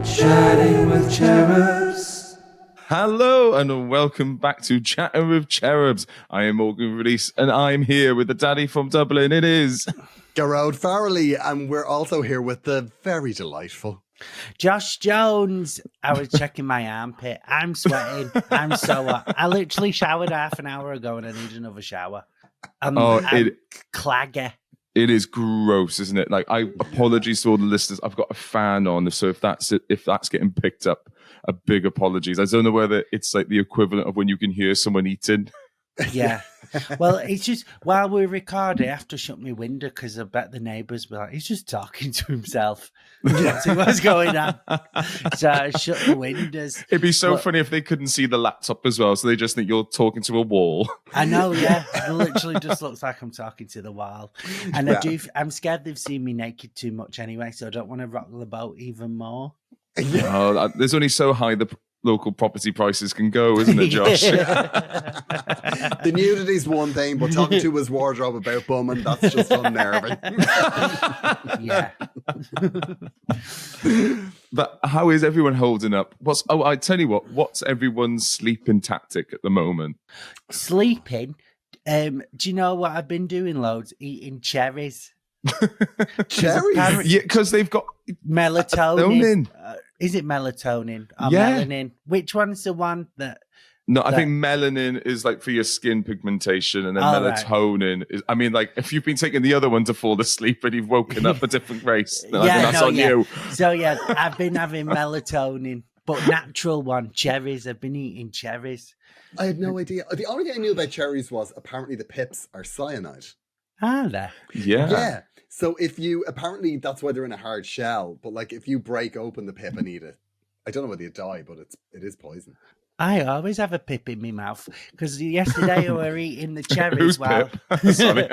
Chatting with Cherubs. Hello and welcome back to Chatting with Cherubs. I am Morgan Rees and I'm here with the daddy from Dublin. It is Gearoid Farrelly, and we're also here with the very delightful Josh Jones. I was checking my armpit. I'm sweating. I'm so hot. I literally showered half an hour ago and I need another shower. I'm claggy. It is gross, isn't it? Like, apologies to all the listeners. I've got a fan on, so if that's getting picked up, a big apologies. I don't know whether it's like the equivalent of when you can hear someone eating. Yeah. Well, it's just while we're recording, I have to shut my window because I bet the neighbours be like, he's just talking to himself. See what's going on. So I shut the windows. It'd be so funny if they couldn't see the laptop as well, so they just think you're talking to a wall. I know, yeah. It literally just looks like I'm talking to the wall. And I'm scared they've seen me naked too much anyway, so I don't want to rock the boat even more. Oh, there's only so high the local property prices can go, isn't it, Josh? The nudity's one thing, but talking to his wardrobe about bumming, that's just unnerving. Yeah. But how is everyone holding up? I tell you what's everyone's sleeping tactic at the moment? Sleeping? Do you know what I've been doing loads? Eating cherries. Cherries? Yeah, because they've got melatonin. Is it melatonin or melanin? Which one's the one that... No, I think melanin is like for your skin pigmentation, and then melatonin is... I mean, like, if you've been taking the other one to fall asleep and you've woken up a different race, then I think that's on you. So, yeah, I've been having melatonin, but natural one, cherries. I've been eating cherries. I had no idea. The only thing I knew about cherries was apparently the pips are cyanide. Are they? Yeah. Yeah. So apparently that's why they're in a hard shell, but like if you break open the pip and eat it, I don't know whether you die, but it is poison. I always have a pip in my mouth because yesterday I were eating the cherries Who's while Sorry.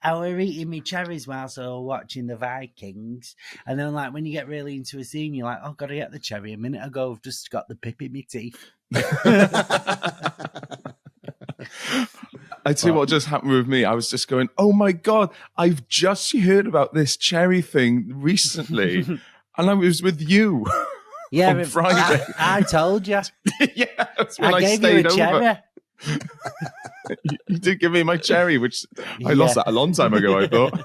I were eating my cherries whilst I was watching the Vikings, and then like when you get really into a scene, you're like, "Oh, gotta get the cherry." A minute ago, I've just got the pip in my teeth. I tell you what just happened with me. I was just going, oh my God, I've just heard about this cherry thing recently. And I was with you on Friday. I told you. Yeah, that's when I gave stayed you a cherry. You did give me my cherry, which I lost that a long time ago, I thought.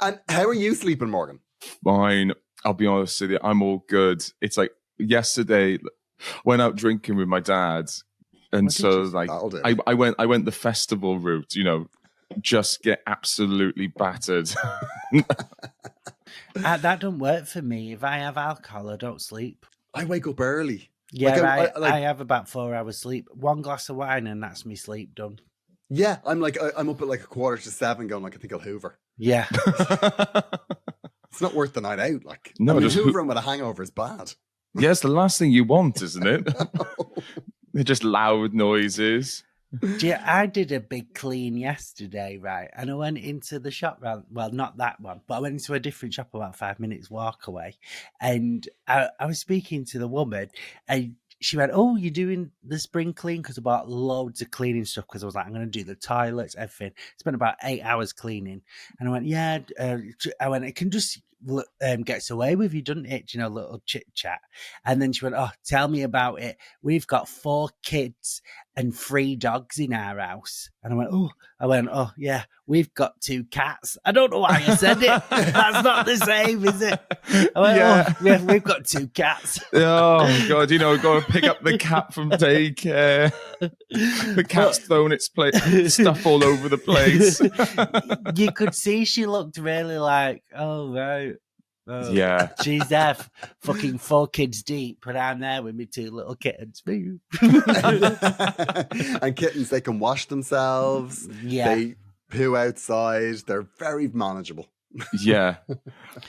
And how are you sleeping, Morgan? Fine. I'll be honest with you. I'm all good. It's like yesterday, went out drinking with my dad. And so, like, I went the festival route, you know, just get absolutely battered. That don't work for me. If I have alcohol, I don't sleep. I wake up early. Yeah, I have about 4 hours sleep. One glass of wine and that's me sleep done. Yeah, I'm up at like 6:45 going like, I think I'll Hoover. Yeah. It's not worth the night out. Like, no, just Hoovering with a hangover is bad. Yeah, it's the last thing you want, isn't it? They're just loud noises. Yeah, I did a big clean yesterday, right? And I went into the shop well, not that one, but I went into a different shop about 5 minutes walk away. And I was speaking to the woman and she went, "Oh, you're doing the spring clean?" Because I bought loads of cleaning stuff because I was like, I'm going to do the toilets, everything. Spent about 8 hours cleaning. And I went, yeah. I went, it can just gets away with you, doesn't it? You know, little chit chat. And then she went, "Oh, tell me about it. We've got 4 kids and 3 dogs in our house." And I went, "Oh yeah, we've got 2 cats." I don't know why I said it. That's not the same, is it? I went, yeah, we've got 2 cats. Oh God, you know, go and pick up the cat from daycare. The cat's thrown its stuff all over the place. You could see she looked really like, oh right. Oh, yeah, she's there, fucking 4 kids deep, but I'm there with me 2 little kittens. And kittens, they can wash themselves. Yeah, they poo outside. They're very manageable. Yeah.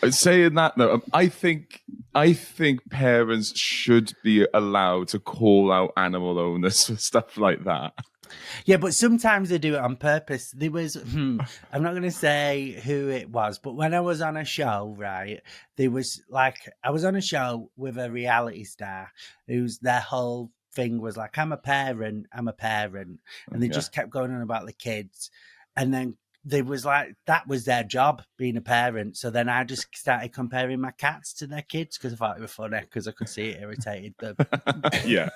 Saying that though, I think parents should be allowed to call out animal owners for stuff like that. Yeah, but sometimes they do it on purpose. There was, I'm not going to say who it was, but when I was on a show, right, there was like, I was on a show with a reality star whose their whole thing was like, I'm a parent. And they just kept going on about the kids. And then they was like, that was their job, being a parent. So then I just started comparing my cats to their kids because I thought it was funny because I could see it irritated them. Yeah.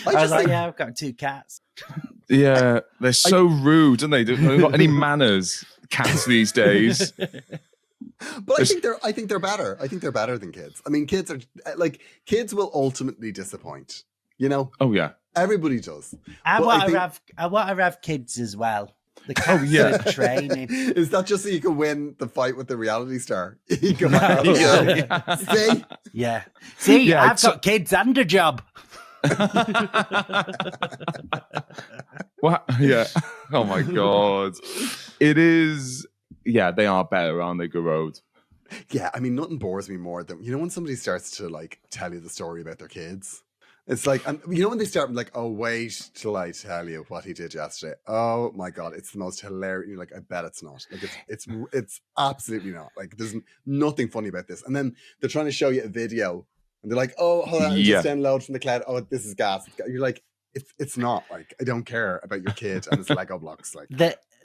I was like, yeah, I've got 2 cats. Yeah, they're so rude, aren't they? They haven't got any manners, cats these days. But I think they're better. I think they're better than kids. I mean, kids are like, kids will ultimately disappoint. You know? Oh yeah, everybody does. I want to have kids as well. The cats are training. Is that just so you can win the fight with the reality star? You go, See? Yeah. See, yeah, I've got kids and a job. What? Yeah. Oh my God. It is. Yeah, they are better, aren't they, Gearoid? Yeah, I mean, nothing bores me more than, you know, when somebody starts to like tell you the story about their kids. It's like, and you know, when they start like, oh, wait till I tell you what he did yesterday. Oh my God, it's the most hilarious. You're like, I bet it's not. Like, it's absolutely not. Like, there's nothing funny about this. And then they're trying to show you a video, and they're like, oh, hold on, just download from the cloud. Oh, this is gas. You're like, it's not. Like, I don't care about your kid and his Lego blocks. Like,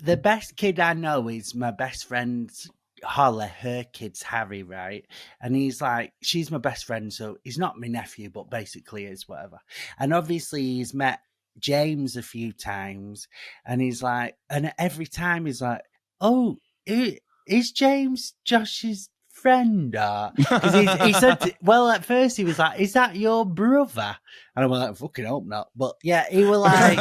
the best kid I know is my best friend's Holly, her kid's Harry, right? And he's like, she's my best friend, so he's not my nephew, but basically is, whatever. And obviously he's met James a few times, and he's like, and every time he's like, oh, is James Josh's friend? Because he said, well, at first he was like, is that your brother? And I'm like, fucking hope not. But yeah, he was like,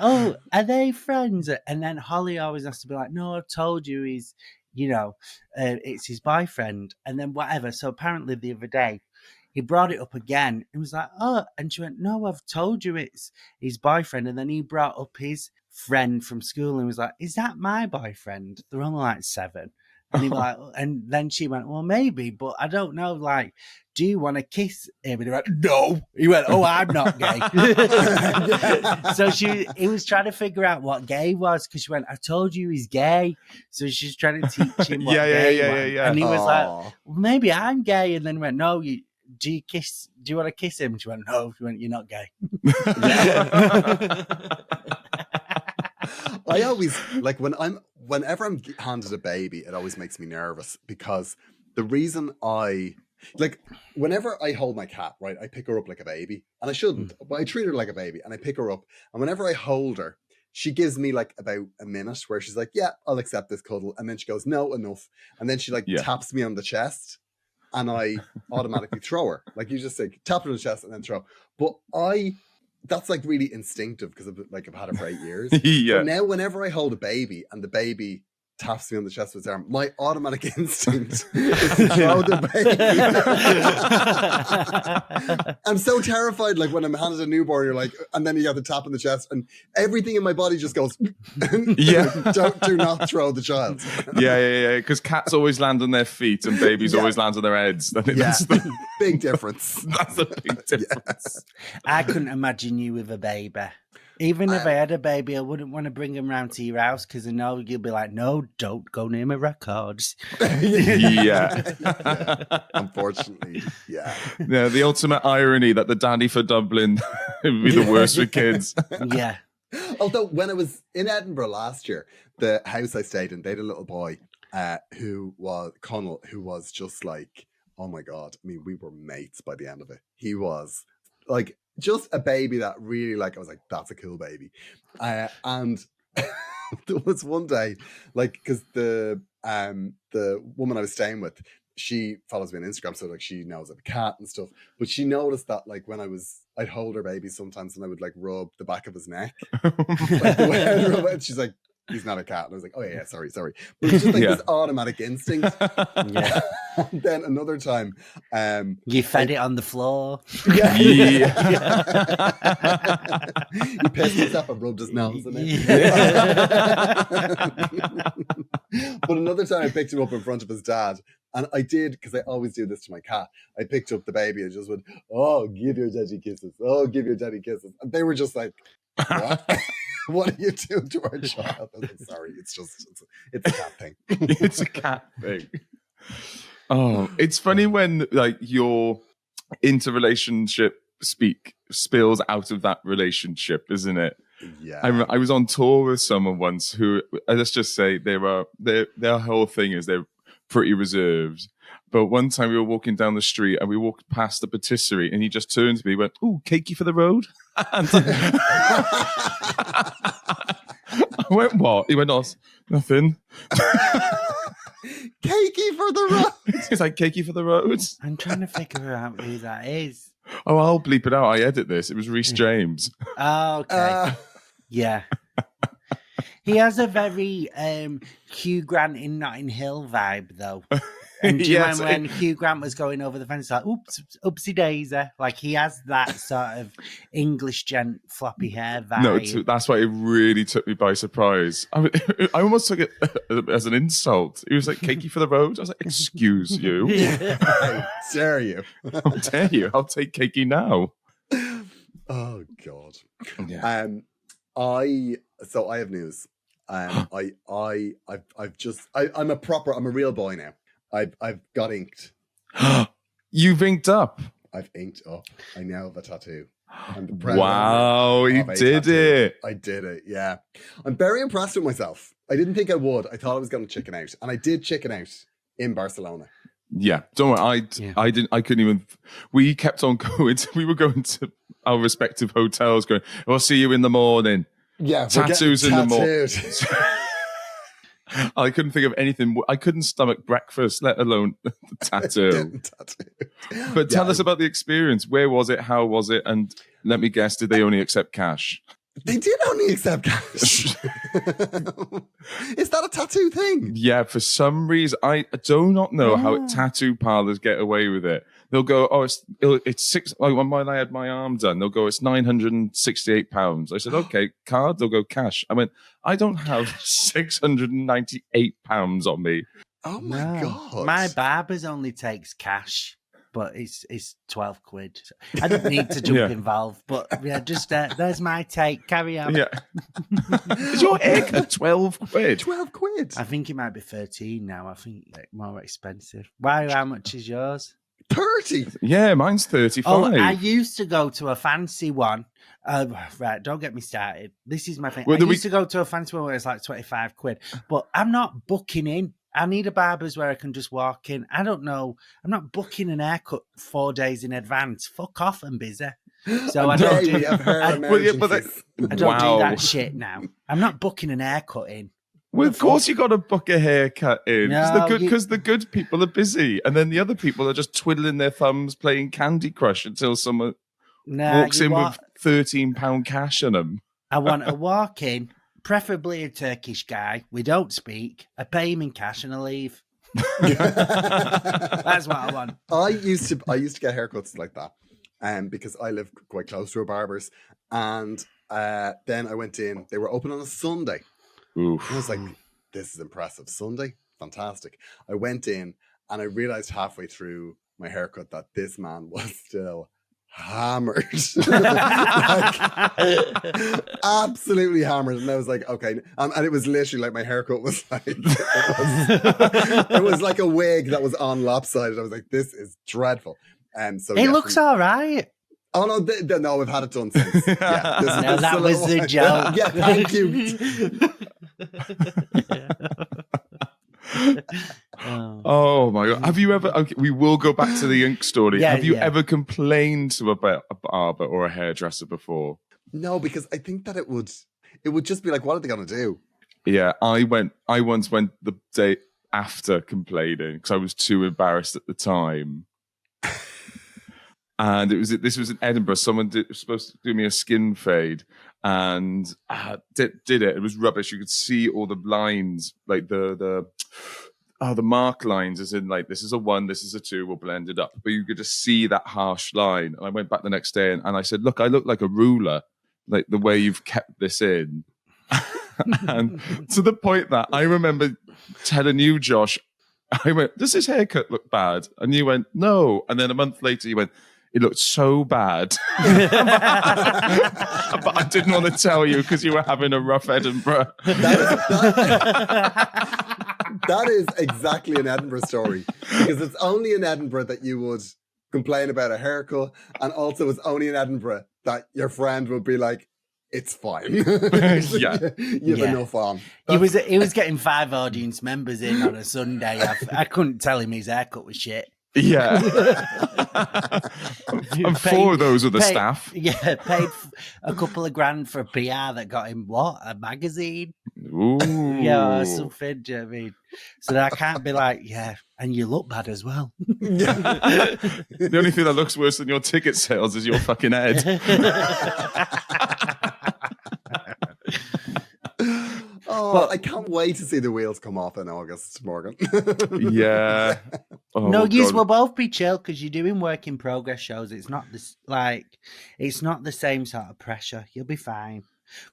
oh, are they friends? And then Holly always has to be like, no, I told you he's, you know, it's his boyfriend. And then whatever. So apparently the other day, he brought it up again. It was like, oh, and she went, no, I've told you it's his boyfriend. And then he brought up his friend from school and was like, is that my boyfriend? They're only like 7. And he was like, and then she went, well, maybe, but I don't know. Like, do you want to kiss him? And he went, no. He went, oh, I'm not gay. So he was trying to figure out what gay was, because she went, I told you he's gay. So she's trying to teach him what gay was. And he was like, well, maybe I'm gay. And then went, no, do you want to kiss him? She went, no. She went, you're not gay. I always like whenever I'm handed a baby, it always makes me nervous, because the reason whenever I hold my cat, right, I pick her up like a baby, and I shouldn't, but I treat her like a baby, and I pick her up, and whenever I hold her, she gives me like about a minute where she's like, yeah, I'll accept this cuddle, and then she goes, no, enough, and then she like taps me on the chest, and I automatically throw her. Like, you just like tap her on the chest and then throw. But that's like really instinctive, because I've had her for 8 years. Yeah. But now whenever I hold a baby and the baby taps me on the chest with his arm, my automatic instinct is to throw the baby. I'm so terrified, like when I'm handed a newborn, you're like, and then you have the tap on the chest, and everything in my body just goes, do not throw the child. Yeah. Because cats always land on their feet and babies always land on their heads. I think that's the big difference. That's a big difference. I couldn't imagine you with a baby. Even if I had a baby, I wouldn't want to bring him round to your house, because I know you'll be like, no, don't go near my records. Yeah. Unfortunately, yeah. Yeah, the ultimate irony that the daddy for Dublin would be the worst for kids. Yeah. Although when I was in Edinburgh last year, the house I stayed in, they had a little boy who was Connell, who was just like, oh my God. I mean, we were mates by the end of it. He was like just a baby that really, like, I was like, that's a cool baby. And there was one day, like, because the woman I was staying with, she follows me on Instagram, so like she knows I have a cat and stuff. But she noticed that like when I'd hold her baby sometimes, and I would like rub the back of his neck. Like the way I'd rub it, she's like, he's not a cat. And I was like, oh yeah, sorry. But it's just like this automatic instinct. Yeah. And then another time, you fed it on the floor. Yeah. He pissed himself and rubbed his nose in it. But another time I picked him up in front of his dad. And I did, because I always do this to my cat. I picked up the baby and just went, oh, give your daddy kisses. Oh, give your daddy kisses. And they were just like, what? What are you doing to our child? I was like, sorry, it's a cat thing. It's a cat thing. Oh, it's funny when like you're into relationship speak spills out of that relationship, isn't it? Yeah. I was on tour with someone once who, let's just say, their whole thing is they're pretty reserved. But one time we were walking down the street and we walked past the patisserie and he just turned to me and went, "Ooh, Kiki for the road?" And I went, "What?" He went, "Oh, nothing." Kiki for the road. He's like, "Kiki for the road." I'm trying to figure out who that is. Oh, I'll bleep it out. I edit this. It was Reese James. Oh, okay. Yeah. He has a very Hugh Grant in Notting Hill vibe, though. And do you remember when Hugh Grant was going over the fence, like, oops, oopsie daisy? Like, he has that sort of English gent floppy hair vibe. No, that's why it really took me by surprise. I almost took it as an insult. He was like, "Kiki for the road?" I was like, "Excuse you." How dare you? How dare you? I'll take Kiki now. Oh, God. Yeah. I have news. I'm a real boy now. I've got inked. You've inked up. I've inked up. I now have a tattoo. Wow, you did it. I did it, yeah. I'm very impressed with myself. I didn't think I would. I thought I was going to chicken out. And I did chicken out in Barcelona. Yeah, don't worry. I couldn't even. We kept on going. We were going to our respective hotels going, "I'll see you in the morning." Yeah, tattoos in the morning. I couldn't think of anything. I couldn't stomach breakfast, let alone the tattoo. But tell us about the experience. Where was it? How was it? And let me guess, did they only accept cash? They did only accept cash. Is that a tattoo thing? Yeah, for some reason, I do not know how tattoo parlors get away with it. They'll go, "Oh, it's six." Like when I had my arm done, they'll go, "It's £968." I said, "Okay, card." They'll go, "Cash." I went, "I don't have £698 on me." Oh my God! My barber's only takes cash, but it's 12 quid. I don't need to jump involved, but yeah, just there's my take. Carry on. Yeah. Is your haircut 12 quid? 12 quid. I think it might be 13 now. I think more expensive. Why? How much is yours? 30. Yeah, mine's 35. Oh, I used to go to a fancy one. Right, don't get me started. This is my thing. I used to go to a fancy one where it's like 25 quid, but I'm not booking in. I need a barber's where I can just walk in. I don't know. I'm not booking an haircut 4 days in advance. Fuck off, I'm busy. So I don't do that shit now. I'm not booking an haircut in. Well, of course you got to book a haircut in because the good people are busy, and then the other people are just twiddling their thumbs playing Candy Crush until someone walks in with £13 cash on them. I want to walk in, preferably a Turkish guy. We don't speak. I pay him in cash and I leave. That's what I want. I used to get haircuts like that, because I live quite close to a barber's, and then I went in. They were open on a Sunday. Oof. I was like, "This is impressive. Sunday, fantastic." I went in and I realized halfway through my haircut that this man was still hammered, absolutely hammered. And I was like, "Okay," and it was literally like my haircut was like it was like a wig that was on lopsided. I was like, "This is dreadful." And so it looks all right. Oh no, no, we've had it done since. Yeah, that was the joke. Yeah, thank you. Oh my God. Have you ever, okay, we will go back to the ink story. Have you ever complained to a barber or a hairdresser before? No, because I think that it would just be like, what are they going to do? Yeah, I once went the day after complaining because I was too embarrassed at the time. And this was in Edinburgh. Someone was supposed to do me a skin fade, and did it. It was rubbish. You could see all the lines, like the mark lines, as in like this is a 1, this is a 2, we'll blend it up. But you could just see that harsh line. And I went back the next day and I said, "Look, I look like a ruler, like the way you've kept this in." And to the point that I remember telling you, Josh, I went, "Does this haircut look bad?" And you went, "No." And then a month later, you went, "It looked so bad." But I didn't want to tell you because you were having a rough Edinburgh. That is exactly an Edinburgh story, because it's only in Edinburgh that you would complain about a haircut, and also it's only in Edinburgh that your friend would be like, it's fine. Yeah. You have enough on. He was getting 5 audience members in on a Sunday. I couldn't tell him his haircut was shit. Yeah. And 4 of those were the staff. Yeah, paid a couple of grand for a PR that got him a magazine? Ooh. Yeah, something. Do you know what I mean? So that I can't be like, yeah, and you look bad as well. The only thing that looks worse than your ticket sales is your fucking head. Oh, I can't wait to see the wheels come off in August, Morgan. Yeah. Oh, no, you God. will both be chill because you're doing work in progress shows. It's not this it's not the same sort of pressure. You'll be fine.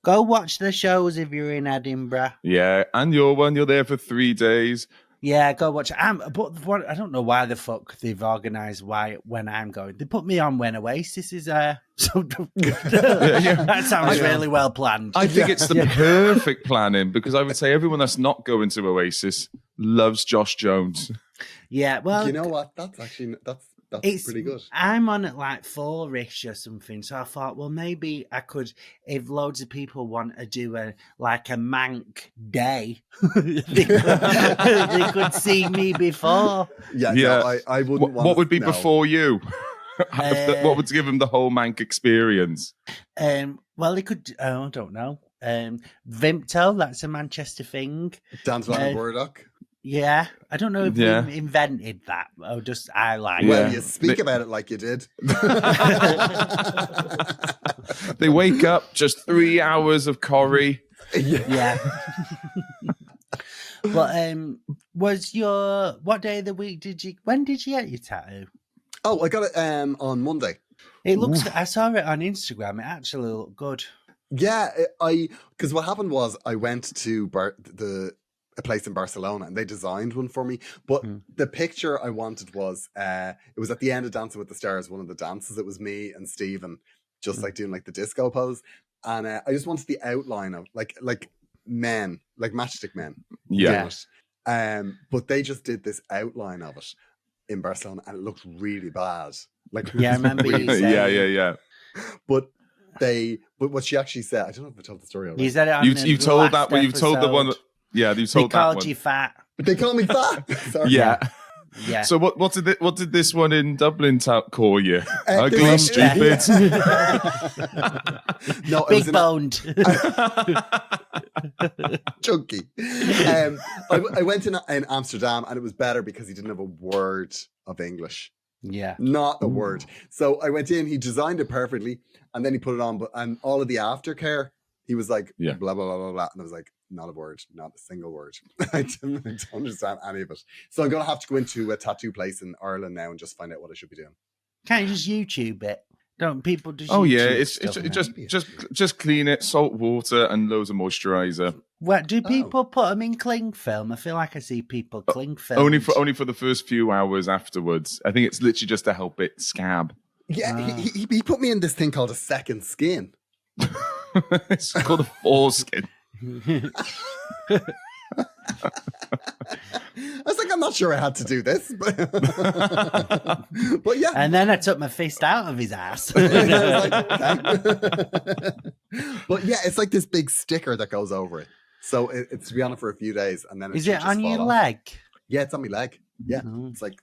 Go watch the shows if you're in Edinburgh. Yeah, and your one, you're there for 3 days. Yeah, go watch it. But I don't know why the fuck they've organised when I'm going. They put me on when Oasis is there. So that sounds really well planned. I think it's the perfect planning because I would say everyone that's not going to Oasis loves Josh Jones. Yeah, well, you know what? That's pretty good. I'm on at like 4-ish or something, so I thought, well, maybe I could, if loads of people want to do a Manc day, they could see me before. Yeah. No, I wouldn't. What would be before you? What would give them the whole Manc experience? Well, they could. I don't know. Vimto, that's a Manchester thing. Dance like Burdock. Yeah, I don't know if we invented that. Or just I like. Well, you speak about it like you did. They wake up just 3 hours of Corrie. Yeah. But what day of the week when did you get your tattoo? Oh, I got it on Monday. It looks. I saw it on Instagram. It actually looked good. Yeah, because what happened was I went to a place in Barcelona and they designed one for me. But the picture I wanted was it was at the end of Dancing with the Stars, one of the dances. It was me and Stephen just like doing like the disco pose, and I just wanted the outline of like men, like matchstick men. Yeah. But they just did this outline of it in Barcelona, and it looked really bad. Like, yeah, I remember you saying. Yeah. But what she actually said, I don't know if I told the story already. You said it on you told that, but you've told the one. Yeah, you told that one. They called you fat. They call me fat. Sorry. Yeah. Yeah. So what did this one in Dublin call you? Ugly, stupid. No, big boned. Chunky. I went in Amsterdam and it was better because he didn't have a word of English. Yeah. Not a word. So I went in, he designed it perfectly, and then he put it on, and all of the aftercare, he was like, blah, blah, blah, blah, blah. And I was like, not a word, not a single word. I don't understand any of it. So I'm going to have to go into a tattoo place in Ireland now and just find out what I should be doing. Can't you just YouTube it? Don't people just Oh, YouTube yeah, it's stuff just clean it, salt water, and loads of moisturizer. What do people put them in cling film? I feel like I see people cling film. Only for the first few hours afterwards. I think it's literally just to help it scab. Yeah, he put me in this thing called a second skin. It's called a foreskin. I was like, I'm not sure I had to do this, but yeah. And then I took my fist out of his ass. But yeah, it's like this big sticker that goes over it. So it's to be on it for a few days, and then is it on your leg? Yeah, it's on my leg. Yeah, it's like.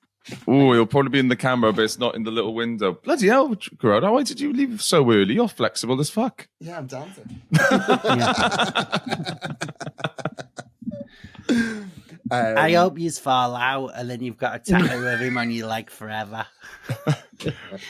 Oh, you'll probably be in the camera, but it's not in the little window. Bloody hell, Gerard, why did you leave so early? You're flexible as fuck. Yeah, I'm dancing. I hope you fall out and then you've got a tattoo of him on your leg forever.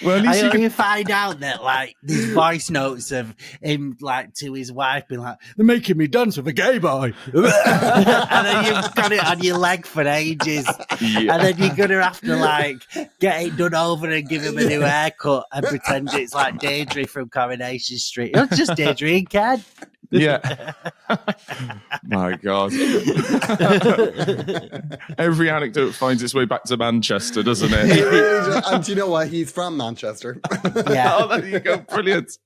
Well, at least you find out that like these voice notes of him like to his wife being like, they're making me dance with a gay boy. And then you've got it on your leg for ages. Yeah. And then you're gonna have to like get it done over and give him a new haircut and pretend it's like Deirdre from Coronation Street. It's just Deirdre and Ken. Yeah. My God. Every anecdote finds its way back to Manchester, doesn't it? And do you know what? He's from Manchester. Yeah. Oh, there you go. Brilliant.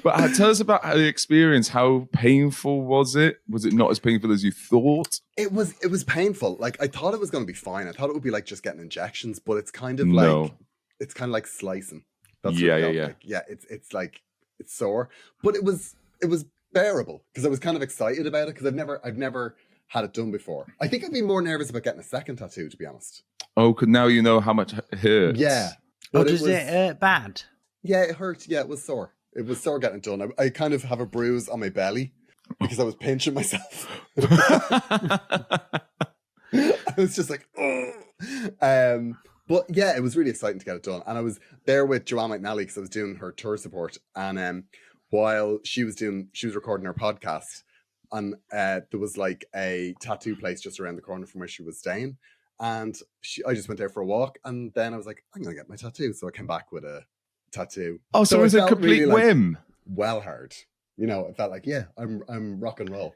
But tell us about the experience. How painful was it? Was it not as painful as you thought? It was painful. Like I thought it was going to be fine. I thought it would be like just getting injections, but it's kind of like it's kind of like slicing. That's yeah. Like. Yeah, it's like it's sore, but it was bearable because I was kind of excited about it because I've never had it done before. I think I'd be more nervous about getting a second tattoo, to be honest. Oh, because now you know how much it hurts. Yeah. Or does it hurt bad? Yeah, it hurt. Yeah, it was sore. It was sore getting it done. I kind of have a bruise on my belly because I was pinching myself. I was just like, oh. But yeah, it was really exciting to get it done. And I was there with Joanne McNally because I was doing her tour support. And while she was recording her podcast, and there was like a tattoo place just around the corner from where she was staying. And I just went there for a walk. And then I was like, I'm going to get my tattoo. So I came back with a tattoo. Oh, so it was a complete really, whim. Well hard. You know, it felt like, yeah, I'm rock and roll.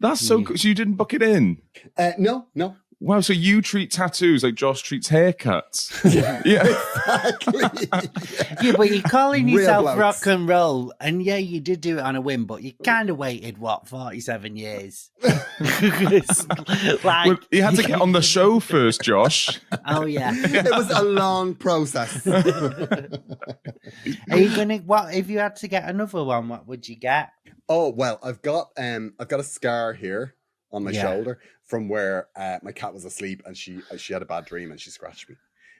That's so cool. So you didn't book it in? No. Wow, so you treat tattoos like Josh treats haircuts. Yeah. Exactly. Yeah, but you're calling yourself rock and roll, and yeah, you did do it on a whim, but you kind of waited, 47 years? Well, you had to get on the show first, Josh. Oh, yeah. It was a long process. Are you gonna, if you had to get another one, what would you get? Oh, well, I've got a scar here on my shoulder from where my cat was asleep and she had a bad dream and she scratched me.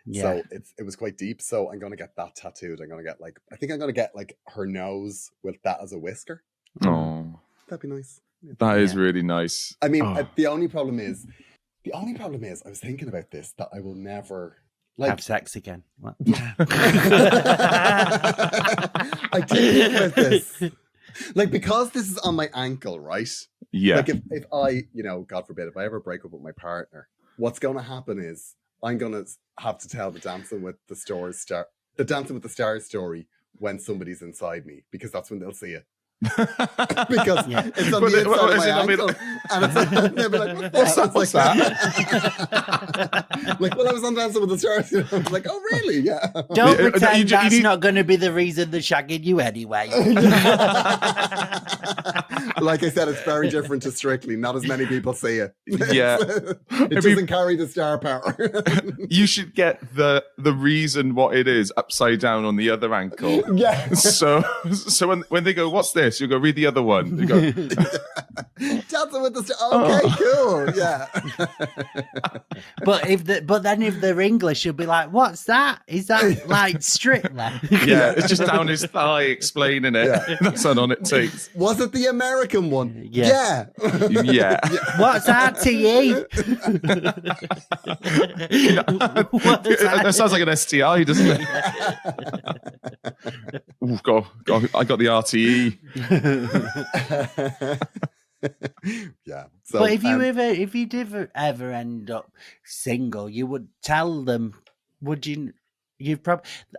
Yeah. So it was quite deep. So I'm gonna get that tattooed. I'm gonna get her nose with that as a whisker. Oh, that'd be nice. Yeah. That is really nice. I mean, the only problem is I was thinking about this, that I will never have sex again. What? I did think about this. Like, because this is on my ankle, right? Yeah. Like, if I, God forbid, if I ever break up with my partner, what's going to happen is I'm going to have to tell the Dancing with the Stars story when somebody's inside me, because that's when they'll see it. Because it's on the inside of my ankle, and it's like, they'll be like, what's that? Like, well, I was on Dancing with the Stars, I was like, oh, really? Yeah. Don't pretend that's not going to be the reason they're shagging you anyway. Like I said, it's very different to Strictly. Not as many people see it. Yeah. It doesn't carry the star power. You should get the reason what it is upside down on the other ankle. Yeah. So when they go, what's this? You go, read the other one. You go, Dancing with the Stars. Okay, cool. Yeah. But then if they're English, you'll be like, what's that? Is that like Strictly? Yeah, it's just down his thigh explaining it. Yeah. That's how long it takes. Was it the American one? Yeah. What's RTE? That sounds like an STI, doesn't it? Oh, God, I got the RTE. Yeah. So, but if you did ever end up single, you would tell them, would you?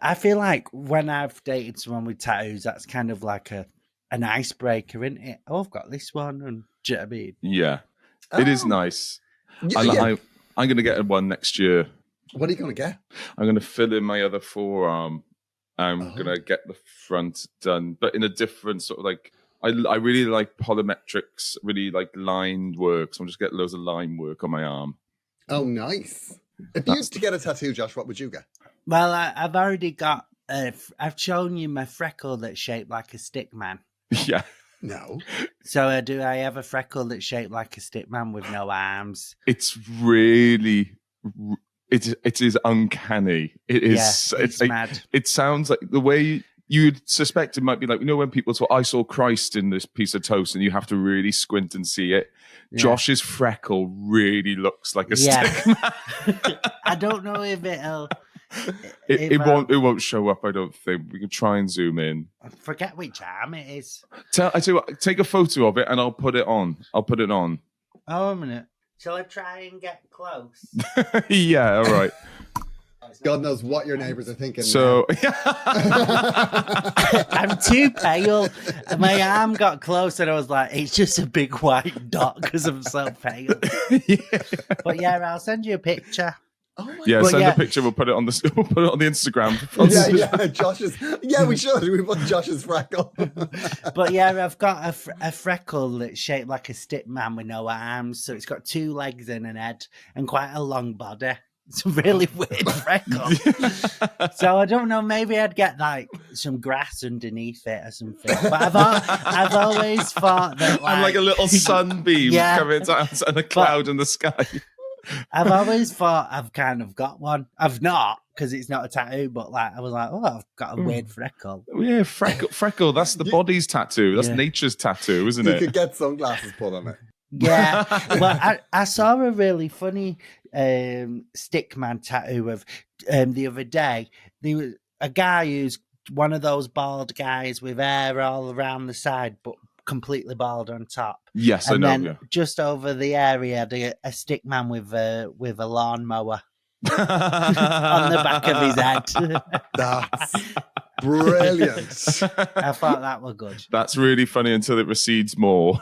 I feel like when I've dated someone with tattoos, that's kind of like an icebreaker, isn't it? Oh, I've got this one, and do you know what I mean? Yeah, it is nice. I'm going to get one next year. What are you going to get? I'm going to fill in my other forearm. I'm going to get the front done, but in a different sort of like. I really like polymetrics, really like lined work. So I'm just getting loads of line work on my arm. Oh, nice. If you used to get a tattoo, Josh, what would you get? Well, I've already got, I've shown you my freckle that's shaped like a stick man. Yeah. No. So do I have a freckle that's shaped like a stick man with no arms? It's really, it is uncanny. It is. Yeah, it's mad. It sounds like the way you'd suspect it might be like, when people say, I saw Christ in this piece of toast, and you have to really squint and see it. Yeah. Josh's freckle really looks like a stick man. I don't know if it'll... It won't show up, I don't think. We can try and zoom in. I forget which arm it is. I tell you what, take a photo of it and I'll put it on. Oh, a minute. Shall I try and get close? Yeah, all right. God knows what your neighbours are thinking. So I'm too pale. My arm got close and I was like, it's just a big white dot because I'm so pale. Yeah. But yeah, I'll send you a picture. Oh my God. Send a picture. We'll put it on the Instagram. Josh's. Yeah, we should. We put Josh's freckle. But yeah, I've got a freckle that's shaped like a stick man with no arms. So it's got 2 legs and an head and quite a long body. It's a really weird freckle. So I don't know. Maybe I'd get like some grass underneath it or something. But I've always thought that and like a little sunbeam coming down and a cloud in the sky. I've always thought I've kind of got one. I've not, because it's not a tattoo, but like I was like, oh, I've got a weird freckle. Yeah, freckle. That's the body's tattoo. That's nature's tattoo, isn't it? You could get sunglasses put on it. Yeah. Well, I saw a really funny stickman tattoo of the other day. There was a guy who's one of those bald guys with hair all around the side, but completely bald on top. Yes, and I know. Then just over the area, had a stick man with a lawnmower on the back of his head. That's brilliant. I thought that was good. That's really funny until it recedes more.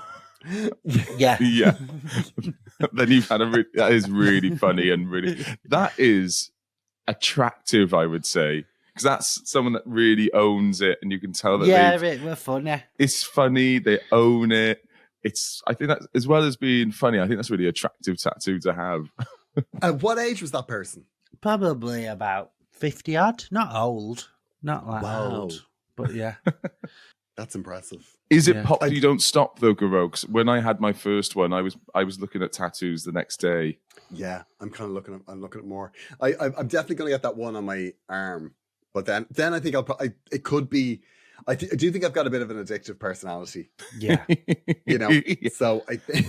Yeah. Yeah. Then you've had that is really funny and that is attractive, I would say. Because that's someone that really owns it, and you can tell that it were funny. It's funny, they own it. I think that, as well as being funny, I think that's a really attractive tattoo to have. At what age was that person? Probably about 50 odd. Not old. Not like old. But yeah. That's impressive. Is it pop? You don't stop though, Garo? 'Cause when I had my first one, I was looking at tattoos the next day. Yeah, I'm kind of looking at more. I'm definitely going to get that one on my arm, but then I think it could be. I do think I've got a bit of an addictive personality. Yeah, So I think.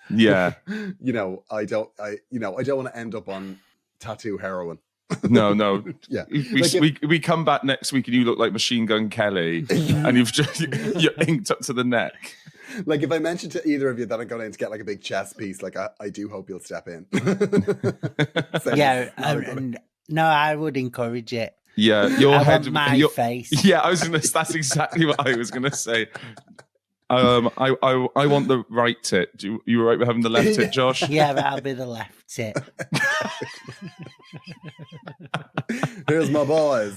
Yeah. I don't want to end up on tattoo heroin. No. Yeah. We come back next week and you look like Machine Gun Kelly and you're inked up to the neck. Like if I mention to either of you that I'm going to get like a big chest piece, like I do hope you'll step in. No, I would encourage it. Yeah, your head, my face. Yeah, that's exactly what I was gonna say. I want the right tit. You were right with having the left tit, Josh? Yeah, that'll be the left tit. Here's my boys.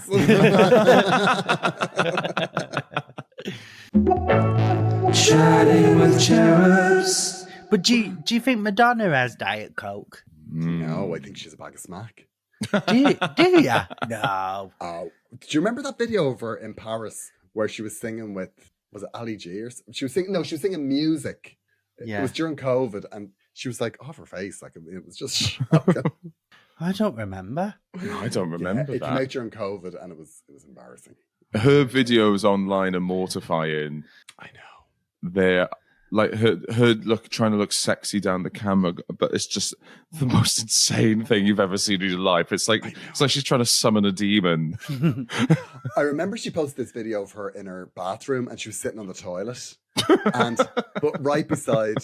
Chatting with Cherubs. But do you think Madonna has Diet Coke? No, I think she's a bag of smack. Do you? No. Oh, do you remember that video of her in Paris where she was singing with, was it Ali G or something? She was singing music. Yeah. It was during COVID, and she was like off her face, like it was just shocking. I don't remember. No, I don't remember It that. came out during COVID, and it was embarrassing. Her videos online are mortifying. I know. They're like her trying to look sexy down the camera, but it's just the most insane thing you've ever seen in your life. It's like she's trying to summon a demon. I remember she posted this video of her in her bathroom, and she was sitting on the toilet, but right beside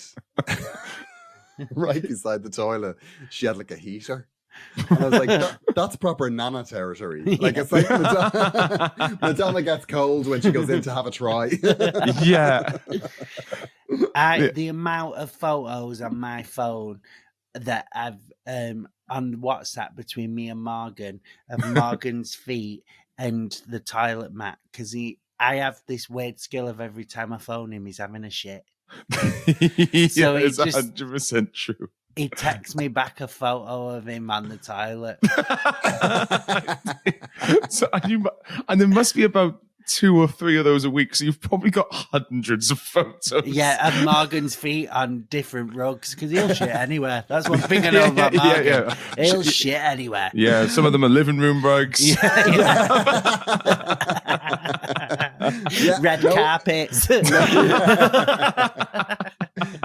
the toilet, she had like a heater. And I was like, that's proper Nana territory. Like, it's like Madonna gets cold when she goes in to have a try. Yeah. The amount of photos on my phone that I've on WhatsApp between me and Morgan of Morgan's feet and the toilet mat, because I have this weird skill of every time I phone him, he's having a shit. So it's 100% true. He texts me back a photo of him on the toilet. And there must be about 2 or 3 of those a week, so you've probably got hundreds of photos. Yeah, of Morgan's feet on different rugs, because he'll shit anywhere. That's one thing I know about Morgan. Yeah. He'll shit anywhere. Yeah, some of them are living room rugs. Red carpets.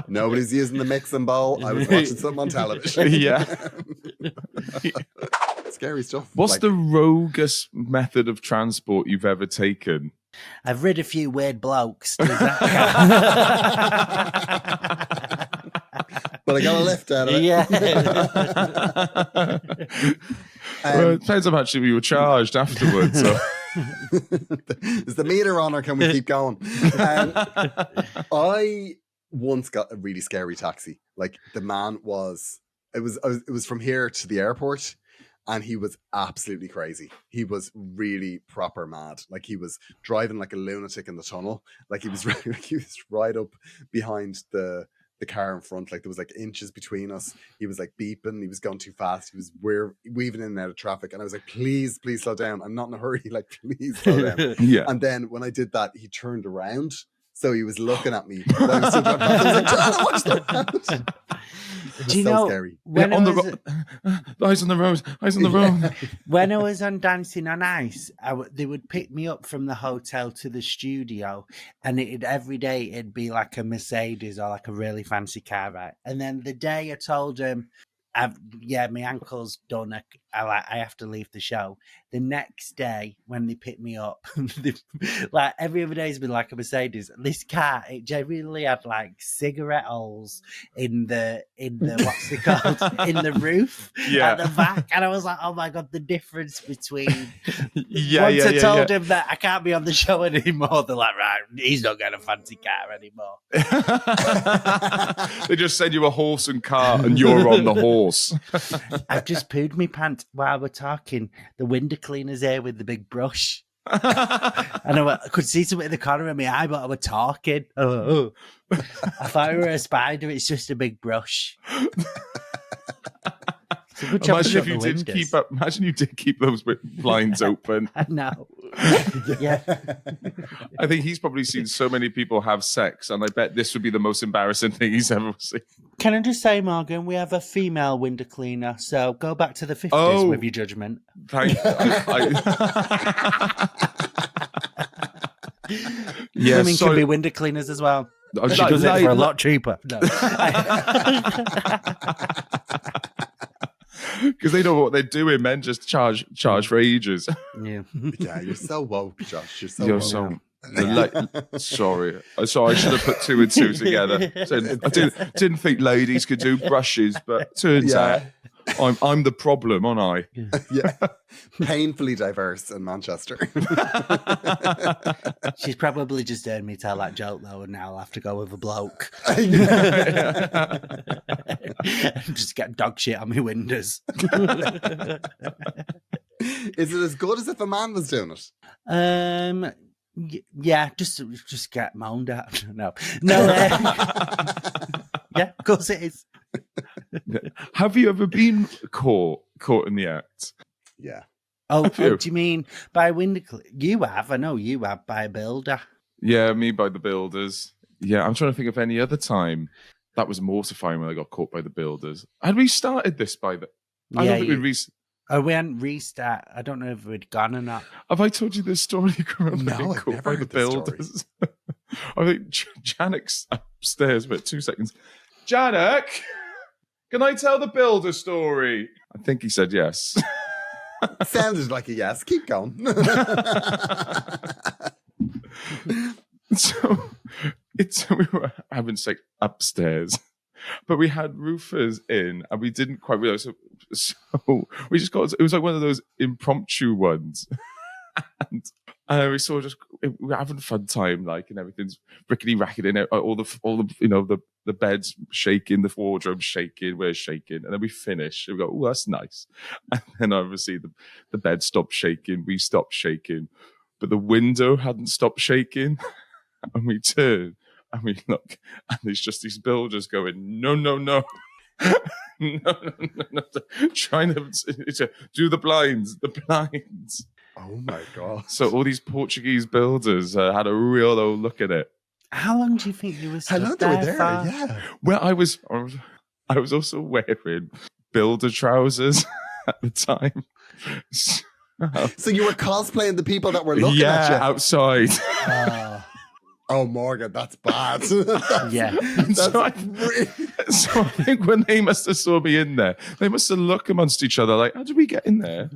Nobody's using the mixing bowl. I was watching something on television. Yeah. Scary stuff. What's the roguest method of transport you've ever taken? I've rid a few weird blokes. Does that count? But I got a lift out of it. Yeah. Well, it depends how much you were charged afterwards. So. Is the meter on, or can we keep going? I once got a really scary taxi. Like, the man was from here to the airport, and he was absolutely crazy. He was really proper mad. Like, he was driving like a lunatic in the tunnel. Like, he was right up behind the the car in front. Like there was like inches between us. He was like beeping. He was going too fast. He was weaving in and out of traffic. And I was like, please slow down. I'm not in a hurry. Like, please slow down. Yeah. And then when I did that, he turned around. So he was looking at me. I was still driving past. I was like, John, watch the road. Do you know, scary. when on eyes on the road, eyes on the road. When I was on Dancing on Ice, they would pick me up from the hotel to the studio, and every day it'd be like a Mercedes or like a really fancy car, right? And then the day I told him, my ankle's done, I have to leave the show. The next day when they picked me up, like every other day's been like a Mercedes. This car, it genuinely had like cigarette holes in the what's it called, in the roof at the back, and I was like, oh my god, the difference between once I told him that I can't be on the show anymore, they're like, right, he's not getting a fancy car anymore. They just send you a horse and car, and you're on the horse. I've just pooed me pants while we're talking. The window cleaner's here with the big brush. And I could see something in the corner of my eye, but I was talking. I thought we were a spider. It's just a big brush. Imagine if you did keep up. Imagine you did keep those blinds open. I know. Yeah. I think he's probably seen so many people have sex, and I bet this would be the most embarrassing thing he's ever seen. Can I just say, Morgan, we have a female window cleaner, so go back to the 50s with your judgment. Thank you. Women can be window cleaners as well. She does it for a lot cheaper. No. Because they know what they're doing. Men just charge for ages. Yeah, you're so woke, Josh. You're so woke. Sorry, I should have put 2 and 2 together. So I didn't think ladies could do brushes, but turns out I'm the problem, aren't I? Yeah, painfully diverse in Manchester. She's probably just heard me tell that joke though, and now I'll have to go with a bloke. Just get dog shit on my windows. Is it as good as if a man was doing it? Yeah, just get moaned at. No. Yeah, of course it is. Have you ever been caught in the act? Yeah. Oh, do you mean by window? You have. I know you have by a builder. Yeah, me by the builders. Yeah, I'm trying to think of any other time. That was mortifying when I got caught by the builders. Had we started this by the? I don't think we hadn't restart. I don't know if we'd gone or not. Have I told you this story? No, I've never heard the builders. I think Janek's upstairs. But 2 seconds. Janek, can I tell the builder story? I think he said yes. Sounded like a yes. Keep going. So we were having sex upstairs, but we had roofers in, and we didn't quite realize. So we just got. It was like one of those impromptu ones, and we sort of we were having a fun time, like, and everything's rickety racketing. All the the bed's shaking, the wardrobe's shaking, we're shaking, and then we finish. And we go, oh, that's nice. And then obviously the bed stopped shaking, we stopped shaking, but the window hadn't stopped shaking. And we turn and we look, and there's just these builders going, no. No. Trying to do the blinds. Oh my God. So all these Portuguese builders had a real old look at it. How long do you think you were there? Yeah. Well, I was also wearing builder trousers at the time. So you were cosplaying the people that were looking at you? Yeah, outside. Oh, Morgan, that's bad. Yeah. So I think when they must have saw me in there, they must have looked amongst each other like, how did we get in there?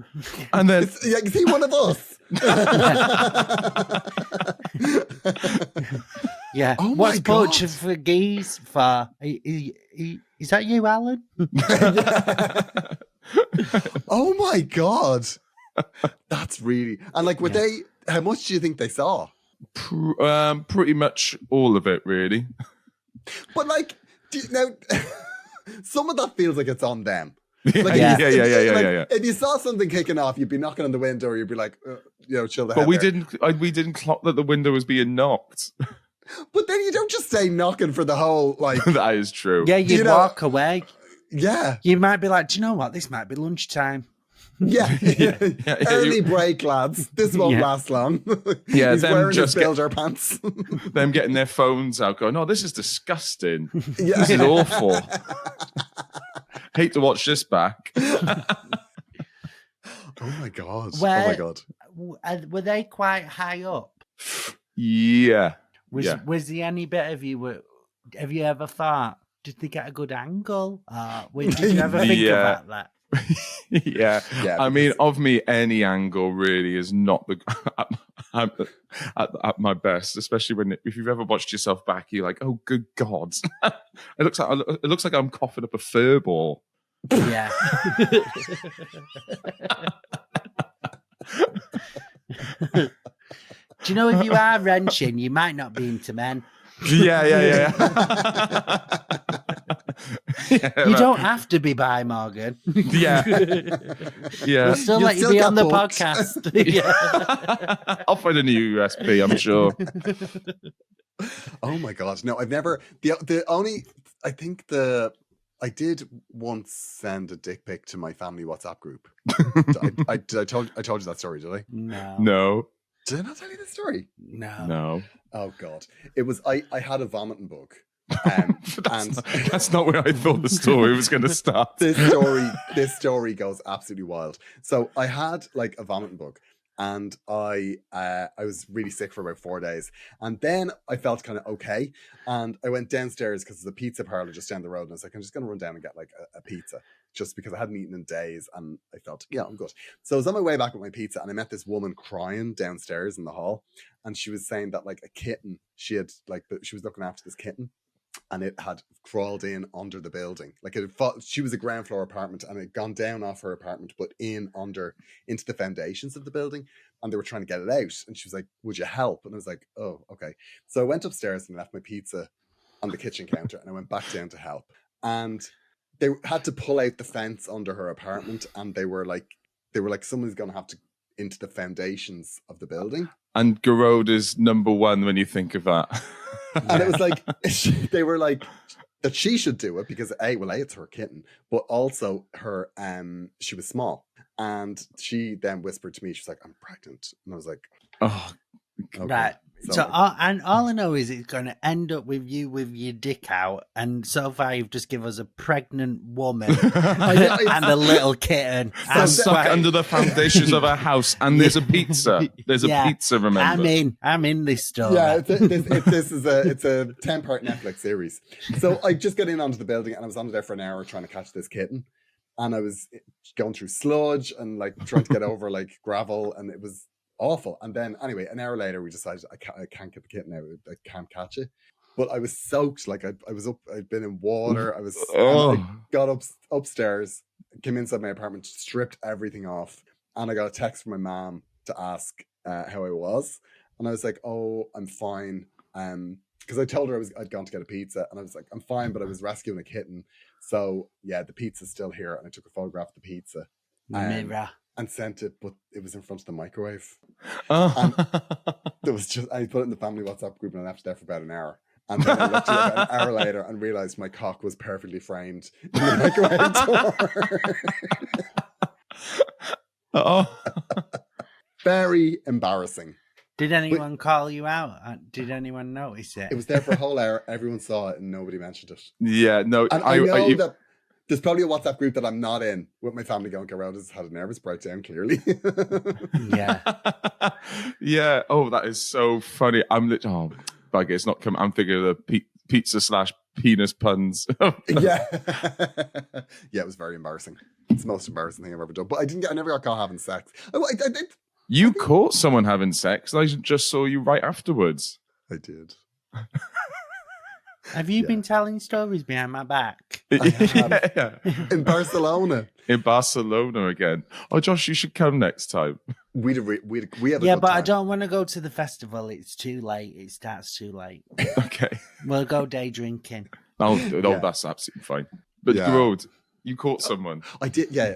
And then... Is he one of us? Yeah. Oh, what's Portuguese for? Is that you, Alan? Oh my God. That's really... And like, how much do you think they saw? Pretty much all of it, really. But like, now, some of that feels like it's on them. Like, yeah. If you saw something kicking off, you'd be knocking on the window, or you'd be like, chill the hell. But we didn't clock that the window was being knocked. But then you don't just stay knocking for the whole, like... That is true. Yeah, you walk away. Yeah. You might be like, do you know what? This might be lunchtime. Yeah. Early break, lads. This won't last long. Yeah, He's them wearing just his builder pants. Them getting their phones out going, oh, this is disgusting. Yeah. This is awful. Hate to watch this back. Oh my God. Were they quite high up? Yeah. Was there any bit of you, have you ever thought, did they get a good angle? Did you ever think about that? Yeah. I mean, of me, any angle really is not the at my best, especially if you've ever watched yourself back, you're like, oh, good God. It looks like I'm coughing up a fur ball. Yeah. Do you know if you are wrenching, you might not be into men? Yeah. You don't have to be bi, Morgan. Yeah. We'll still let you be on the podcast. I'll find a new USB, I'm sure. Oh my God. No, I've never, I did once send a dick pic to my family WhatsApp group. I told you that story, did I? No. Did I not tell you the story? No. Oh God. It was, I had a vomiting bug. That's not where I thought the story was going to start. This story goes absolutely wild. So I had like a vomiting bug, and I was really sick for about 4 days, and then I felt kind of okay, and I went downstairs because there's a pizza parlor just down the road, and I was like, I'm just going to run down and get like a pizza, just because I hadn't eaten in days, and I felt, yeah, I'm good. So I was on my way back with my pizza, and I met this woman crying downstairs in the hall, and she was saying that like a kitten, she was looking after this kitten, and it had crawled in under the building. Like she was a ground floor apartment, and it had gone down off her apartment, but into the foundations of the building, and they were trying to get it out. And she was like, would you help? And I was like, oh, okay. So I went upstairs and left my pizza on the kitchen counter, and I went back down to help. And they had to pull out the fence under her apartment, and they were like, someone's going to have to into the foundations of the building. And Gearoid is number one when you think of that. And it was like, they were like, that she should do it because it's her kitten, but also her, she was small. And she then whispered to me, she's like, I'm pregnant. And I was like, oh, okay. Right. So all I know is it's going to end up with you with your dick out, and so far you've just given us a pregnant woman and a little kitten. Stuck under the foundations of a house, and there's a pizza. There's a pizza, remember? I'm in this story. Yeah, it's a 10-part Netflix series. So I just got in onto the building, and I was on there for an hour trying to catch this kitten. And I was going through sludge and like trying to get over like gravel, and it was awful. And then anyway, an hour later we decided I can't get the kitten out, I can't catch it. But I was soaked, like I was up, I'd been in water, I got upstairs, came inside my apartment, stripped everything off, and I got a text from my mom to ask how I was, and I was like, oh, I'm fine, because I told her I'd gone to get a pizza, and I was like, I'm fine, but I was rescuing a kitten. So yeah, the pizza's still here, and I took a photograph of the pizza and sent it, but it was in front of the microwave. And there was I put it in the family WhatsApp group, and I left it there for about an hour. And then I looked at it about an hour later and realized my cock was perfectly framed in the microwave door. Very embarrassing. Did anyone call you out? Did anyone notice it? It was there for a whole hour. Everyone saw it and nobody mentioned it. Yeah, no. And I know that there's probably a WhatsApp group that I'm not in with my family going, Gearoid has had a nervous breakdown, clearly. Yeah. Yeah. Oh, that is so funny. Bugger, it's not coming. I'm thinking of the pizza/penis puns. Yeah. Yeah, it was very embarrassing. It's the most embarrassing thing I've ever done. But I never got caught having sex. You caught someone having sex. I just saw you right afterwards. I did. Have you been telling stories behind my back? Yeah. In Barcelona. In Barcelona again. Oh, Josh, you should come next time. We have a but good time. I don't want to go to the festival. It's too late. It starts too late. Okay. We'll go day drinking. Oh, that's absolutely fine. But Gearoid, you caught someone. I did, yeah.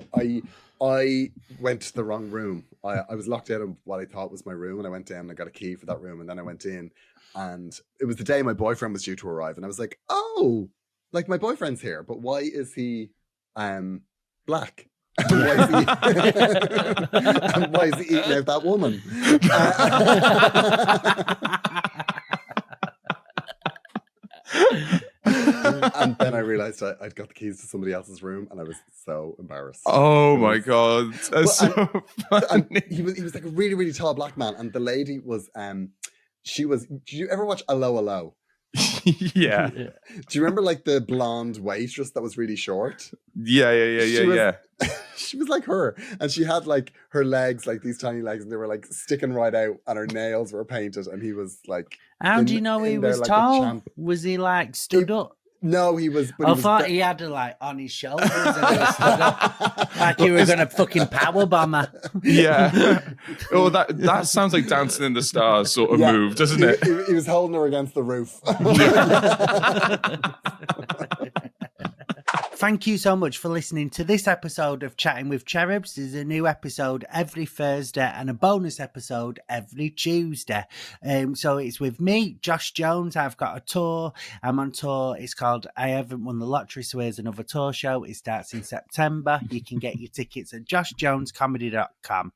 I went to the wrong room. I was locked out of what I thought was my room, and I went down and I got a key for that room, and then I went in, and it was the day my boyfriend was due to arrive, and I was like, oh, like my boyfriend's here, but why is he black? And why is he eating out that woman? And then I realized I'd got the keys to somebody else's room, and I was so embarrassed. Oh my God. That's so funny. He was like a really, really tall black man, and the lady was did you ever watch Allo Allo? Yeah. Do you remember like the blonde waitress that was really short? Yeah. She was like her, and she had like her legs, like these tiny legs, and they were like sticking right out, and her nails were painted, and he was like. How do you know he was like tall? Was he like stood up? No, he was. But I thought he had it like on his shoulders and he was stood up, like you were going to fucking power bomb her. Yeah. Oh, that sounds like Dancing in the Stars sort of move, doesn't it? He was holding her against the roof. Thank you so much for listening to this episode of Chatting with Cherubs. There's a new episode every Thursday and a bonus episode every Tuesday. So it's with me, Josh Jones. I've got a tour. I'm on tour. It's called I Haven't Won the Lottery, so here's another tour show. It starts in September. You can get your tickets at joshjonescomedy.com.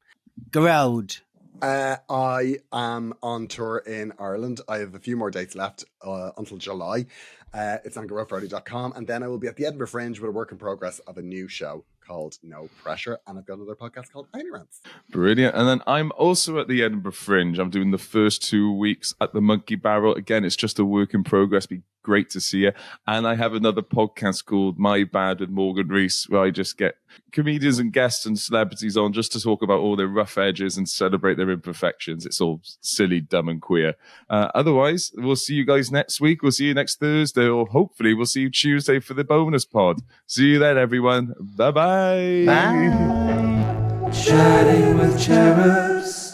Gearoid. I am on tour in Ireland. I have a few more dates left until July. It's on gearoidfarrelly.com, and then I will be at the Edinburgh Fringe with a work in progress of a new show called No Pressure, and I've got another podcast called Tiny Rants. Brilliant. And then I'm also at the Edinburgh Fringe. I'm doing the first 2 weeks at the Monkey Barrel. Again, it's just a work in progress. Be great to see you. And I have another podcast called My Bad with Morgan Rees, where I just get comedians and guests and celebrities on just to talk about all their rough edges and celebrate their imperfections. It's all silly, dumb, and queer. Otherwise, we'll see you guys next week. We'll see you next Thursday, or hopefully we'll see you Tuesday for the bonus pod. See you then, everyone. Bye-bye. Bye. Chatting with Cherubs.